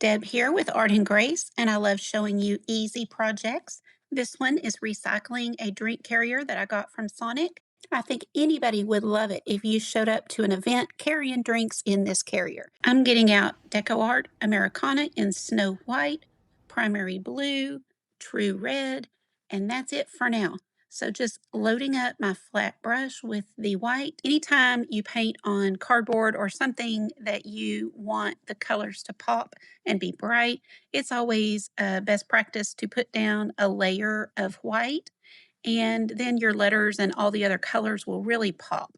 Deb here with Art and Grace, and I love showing you easy projects. This one is recycling a drink carrier that I got from Sonic. I think anybody would love it if you showed up to an event carrying drinks in this carrier. I'm getting out DecoArt Americana in Snow White, Primary Blue, True Red, and that's it for now. So just loading up my flat brush with the white. Anytime you paint on cardboard or something that you want the colors to pop and be bright, it's always best practice to put down a layer of white, and then your letters and all the other colors will really pop.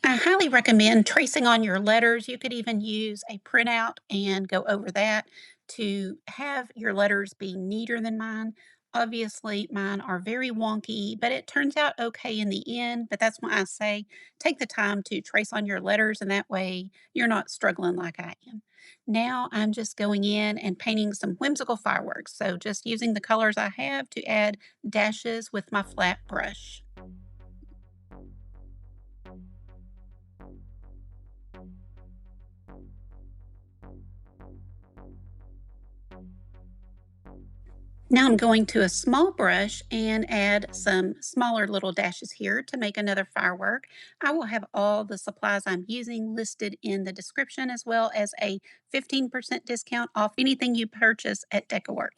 I highly recommend tracing on your letters. You could even use a printout and go over that to have your letters be neater than mine. Obviously, mine are very wonky, but it turns out okay in the end. But that's why I say take the time to trace on your letters, and that way you're not struggling like I am. Now I'm just going in and painting some whimsical fireworks. So just using the colors I have to add dashes with my flat brush. Now I'm going to a small brush and add some smaller little dashes here to make another firework. I will have all the supplies I'm using listed in the description, as well as a 15% discount off anything you purchase at DecoArt.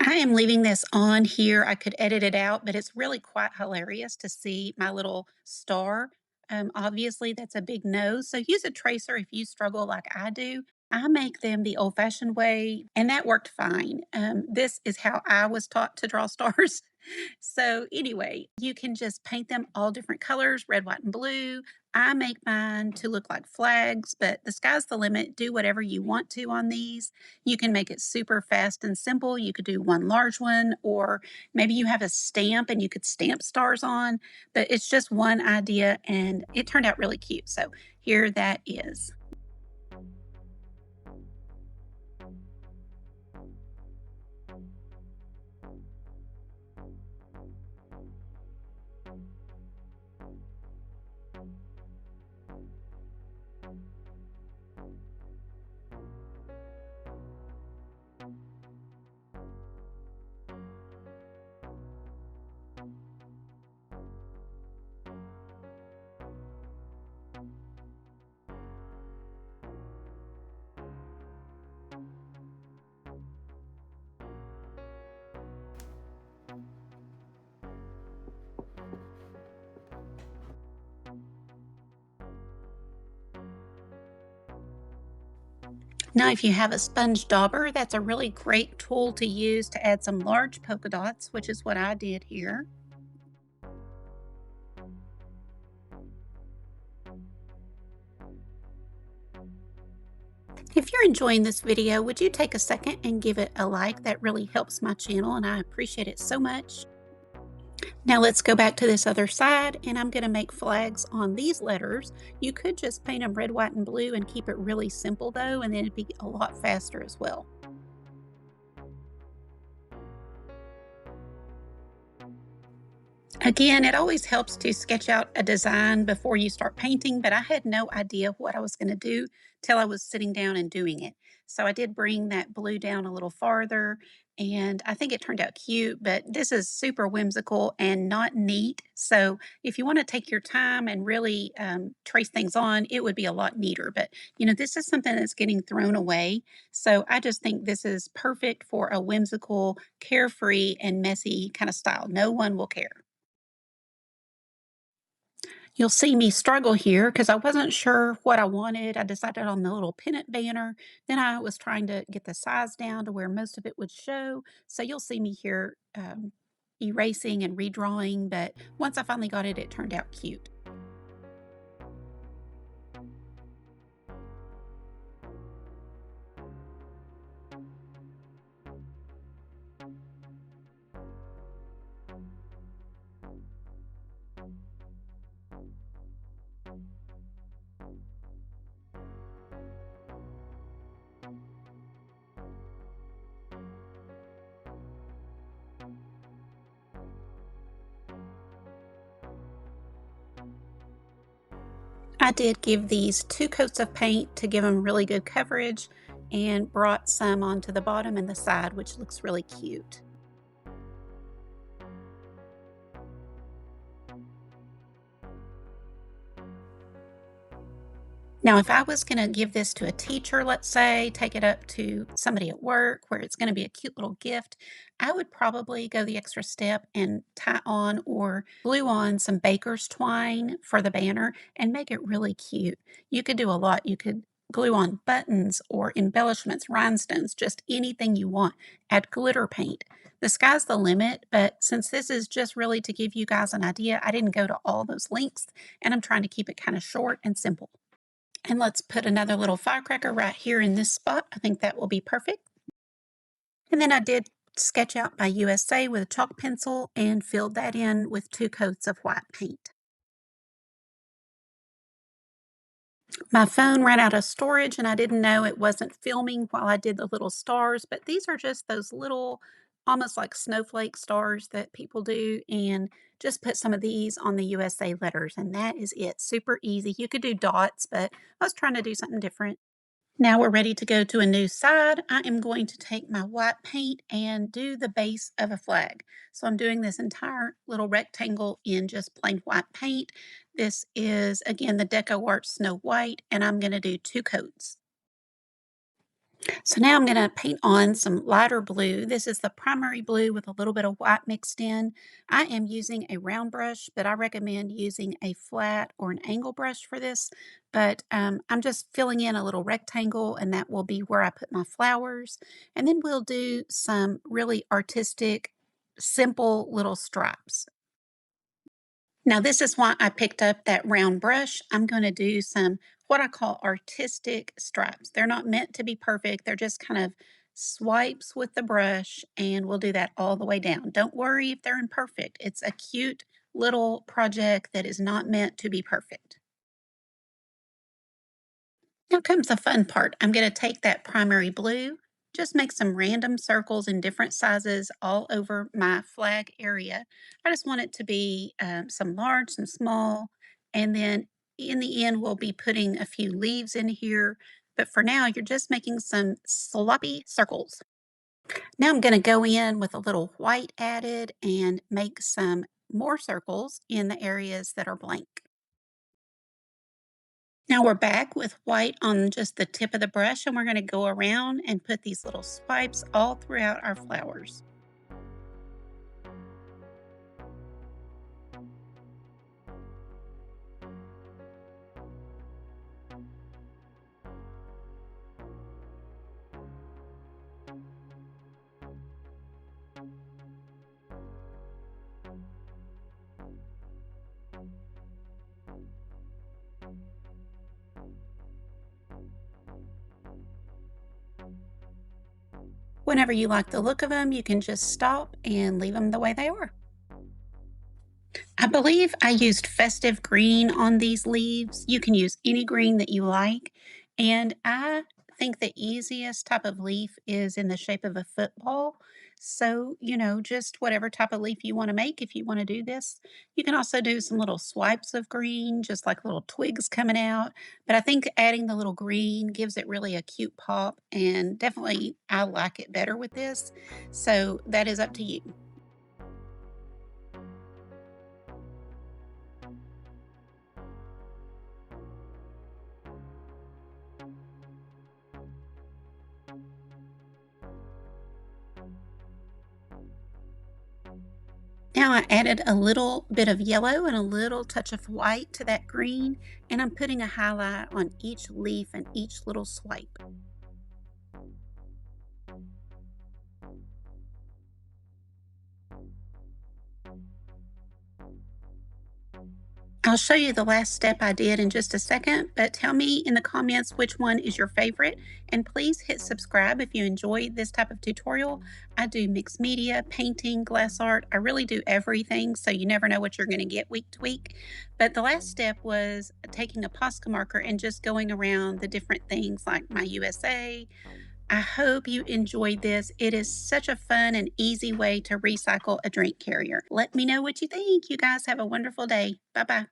I am leaving this on here. I could edit it out, but it's really quite hilarious to see my little star. Obviously, that's a big nose. So use a tracer if you struggle like I do. I make them the old fashioned way, and that worked fine. This is how I was taught to draw stars. So, anyway, you can just paint them all different colors, red, white, and blue. I make mine to look like flags, but the sky's the limit. Do whatever you want to on these. You can make it super fast and simple. You could do one large one, or maybe you have a stamp and you could stamp stars on, but it's just one idea and it turned out really cute. So, here that is. Now, if you have a sponge dauber, that's a really great tool to use to add some large polka dots, which is what I did here. If you're enjoying this video, would you take a second and give it a like? That really helps my channel and I appreciate it so much. Now let's go back to this other side, and I'm going to make flags on these letters. You could just paint them red, white, and blue and keep it really simple though, and then it'd be a lot faster as well. Again, it always helps to sketch out a design before you start painting, but I had no idea what I was going to do till I was sitting down and doing it. So I did bring that blue down a little farther, and I think it turned out cute, but this is super whimsical and not neat. So if you want to take your time and really trace things on, it would be a lot neater. But this is something that's getting thrown away. So I just think this is perfect for a whimsical, carefree, and messy kind of style. No one will care. You'll see me struggle here because I wasn't sure what I wanted. I decided on the little pennant banner. Then I was trying to get the size down to where most of it would show. So you'll see me here erasing and redrawing. But once I finally got it, it turned out cute. I did give these 2 coats of paint to give them really good coverage. and brought some onto the bottom and the side, which looks really cute. Now, if I was gonna give this to a teacher, let's say, take it up to somebody at work where it's gonna be a cute little gift, I would probably go the extra step and tie on or glue on some baker's twine for the banner and make it really cute. You could do a lot. You could glue on buttons or embellishments, rhinestones, just anything you want. Add glitter paint. The sky's the limit, but since this is just really to give you guys an idea, I didn't go to all those lengths, and I'm trying to keep it kind of short and simple. And let's put another little firecracker right here in this spot. I think that will be perfect. And then I did sketch out my USA with a chalk pencil and filled that in with 2 coats of white paint. My phone ran out of storage and I didn't know it wasn't filming while I did the little stars, but these are just those little, almost like snowflake stars that people do. And just put some of these on the USA letters, and that is it. Super easy. You could do dots, but I was trying to do something different. Now we're ready to go to a new side. I am going to take my white paint and do the base of a flag. So I'm doing this entire little rectangle in just plain white paint. This is, again, the DecoArt Snow White, and I'm going to do 2 coats. So now I'm going to paint on some lighter blue. This is the primary blue with a little bit of white mixed in. I am using a round brush, but I recommend using a flat or an angle brush for this. But I'm just filling in a little rectangle, and that will be where I put my flowers. And then we'll do some really artistic, simple little stripes. Now, this is why I picked up that round brush. I'm going to do some what I call artistic stripes. They're not meant to be perfect. They're just kind of swipes with the brush, and we'll do that all the way down. Don't worry if they're imperfect. It's a cute little project that is not meant to be perfect. Now comes the fun part. I'm going to take that primary blue, just make some random circles in different sizes all over my flag area. I just want it to be some large, some small, and then in the end, we'll be putting a few leaves in here. But for now, you're just making some sloppy circles. Now I'm going to go in with a little white added and make some more circles in the areas that are blank. Now we're back with white on just the tip of the brush, and we're going to go around and put these little swipes all throughout our flowers. Whenever you like the look of them, you can just stop and leave them the way they are. I believe I used Festive green on these leaves. You can use any green that you like. And I think the easiest type of leaf is in the shape of a football. So, just whatever type of leaf you want to make if you want to do this. You can also do some little swipes of green, just like little twigs coming out. But I think adding the little green gives it really a cute pop. And definitely, I like it better with this. So, that is up to you. Now I added a little bit of yellow and a little touch of white to that green, and I'm putting a highlight on each leaf and each little swipe. I'll show you the last step I did in just a second, but tell me in the comments which one is your favorite. And please hit subscribe if you enjoy this type of tutorial. I do mixed media, painting, glass art. I really do everything, so you never know what you're going to get week to week. But the last step was taking a Posca marker and just going around the different things like my USA. I hope you enjoyed this. It is such a fun and easy way to recycle a drink carrier. Let me know what you think. You guys have a wonderful day. Bye bye.